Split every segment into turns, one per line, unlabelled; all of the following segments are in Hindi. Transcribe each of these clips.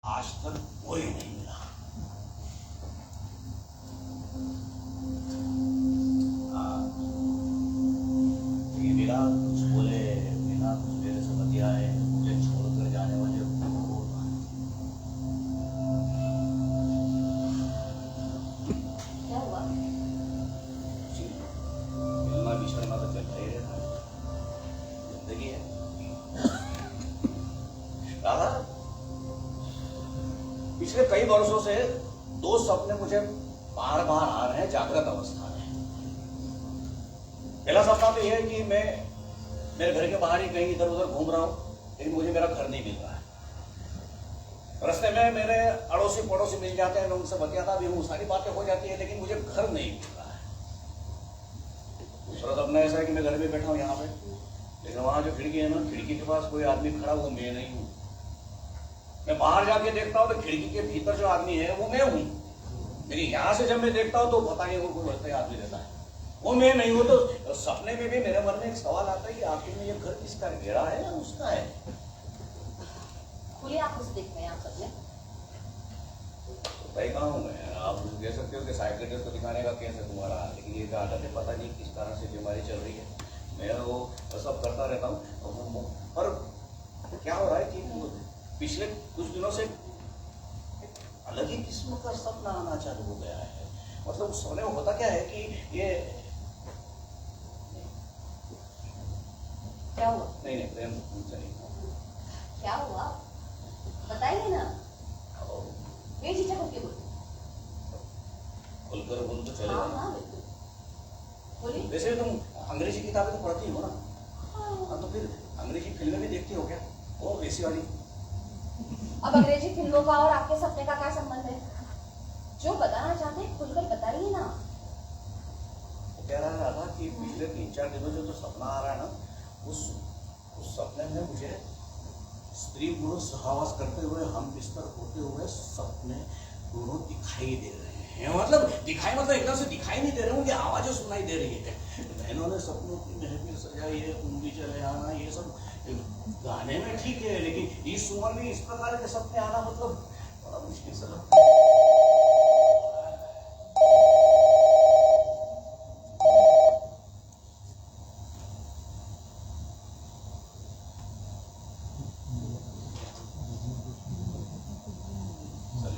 आज तक कोई नहीं मिला। ये मिला कुछ बोले, बिना कुछ मेरे से बतियाए मुझे छोड़कर जाने वाले वो
क्या हुआ?
मिलना बिछड़ना तो चलता ही रहता है, जिंदगी है। दादा, पिछले कई वर्षों से दो सपने मुझे बार बार आ रहे हैं जागृत अवस्था में। पहला सपना तो यह है कि मैं मेरे घर के बाहर ही कहीं इधर उधर घूम रहा हूं, लेकिन मुझे मेरा घर नहीं मिल रहा है। रास्ते में मेरे अड़ोसी पड़ोसी मिल जाते हैं, मैं उनसे बतियाता भी हूँ, सारी बातें हो जाती है, लेकिन मुझे घर नहीं मिल रहा है। दूसरा सपना ऐसा है कि मैं घर में बैठा हूँ यहाँ पे, लेकिन वहां जो खिड़की है ना, खिड़की के पास कोई आदमी खड़ा हुआ मैं नहीं हूँ। मैं बाहर जाके देखता हूँ तो खिड़की के भीतर जो आदमी है वो मैं हूँ, लेकिन यहाँ से जब मैं देखता हूँ तो पता नहीं वो कोई वैसा आदमी रहता है, वो मैं नहीं हूँ। तो सपने में भी मेरे मन में एक सवाल आता है कि आखिर में ये घर किसका, मेरा है या उसका है?
खुली आंखों से देख रहे हैं आप सपने?
भाई कहाँ हूँ मैं? आप कह सकते हो कि साइकियाट्रिस्ट को दिखाने का केस है तुम्हारा, लेकिन ये आदत है, पता नहीं किस कारण से बीमारी चल रही है। मैं वो सब करता रहता हूँ, पर क्या हो रहा है कि पिछले कुछ दिनों से अलग ही किस्म का सपना आना चालू हो गया है। मतलब उस सपने में होता क्या है कि ये
क्या हुआ?
नहीं प्रेम तुमसे नहीं,
क्या हुआ बताइए ना, बेझिझक होके बोलिए।
खुलकर बोल तो चलेगा।
हाँ बिल्कुल बोलिए।
वैसे तुम अंग्रेजी किताबें तो पढ़ती हो ना?
हाँ।
तो फिर अंग्रेजी फिल्में भी देखती हो क्या? वो वैसी वाली।
अब अंग्रेजी फिल्मों का और आपके सपने का क्या संबंध है? जो बताना चाहते हैं खुलकर बताइए ना।
वो कह रहा था कि पिछले 3-4 दिनों जो सपना आ रहा है ना, उस सपने में मुझे स्त्री पुरुष सहवास करते हुए, हम बिस्तर होते हुए सपने दोनों दिखाई दे रहे हैं। मतलब दिखाई मतलब एकदम से दिखाई नहीं दे रहे, उनकी आवाजें सुनाई दे रही है। बहनों ने सपनों की महफिल सजाई है, तुम भी चले आना, ये सब गाने में ठीक है, लेकिन इस उम्र में इस प्रकार के सपने आना मतलब बड़ा मुश्किल से लगता है।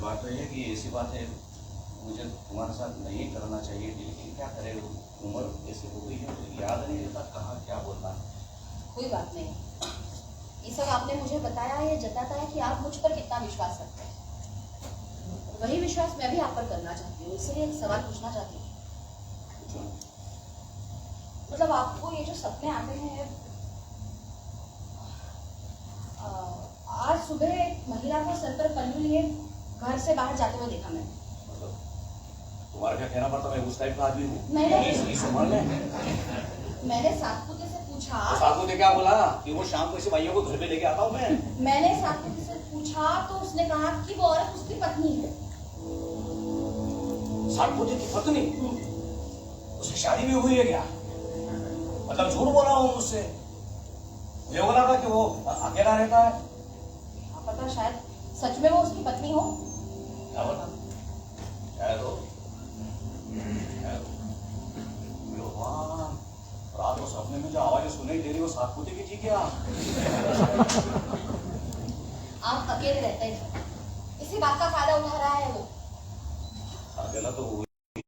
बात तो ये कि ऐसी बात है मुझे तुम्हारे साथ नहीं करना चाहिए, लेकिन क्या करे, उम्र ऐसी हो गई है, मुझे याद नहीं रहता कहाँ क्या बोलना है।
कोई बात नहीं, ये सब आपने मुझे बताया, ये जताता है कि आप मुझ पर कितना विश्वास रखते हैं। वही विश्वास मैं भी आप पर करना चाहती हूँ, इसलिए एक सवाल पूछना चाहती हूँ। मतलब आपको ये जो सपने आते हैं, आज सुबह एक महिला को सर पर पल्लू लिए घर से बाहर जाते हुए देखा मैंने।
मतलब तुम्हारा क्या कहना पड़ता, मैं उस टाइप का आदमी हूँ?
नहीं।
इस उम्र में
मैंने सातपुते से पूछा।
सातपुते क्या बोला कि वो शाम को ऐसे भाइयों को घर पे लेके आता हूँ मैं?
मैंने सातपुते से पूछा तो उसने कहा कि वो औरत उसकी पत्नी है।
सातपुते की पत्नी? उसकी शादी भी हुई है क्या? मतलब झूठ बोला हूँ मुझसे? मुझे बोला था कि वो अकेला रहता है।
क्या पता, शायद सच में वो उसकी पत्नी हो।
क्या पता, शायद हो। रात को सपने में जो आवाजें सुनाई दे रही वो सातपुते की थी क्या?
आप अकेले रहते हैं, इसी बात का फायदा उठा रहा है वो।
अकेला तो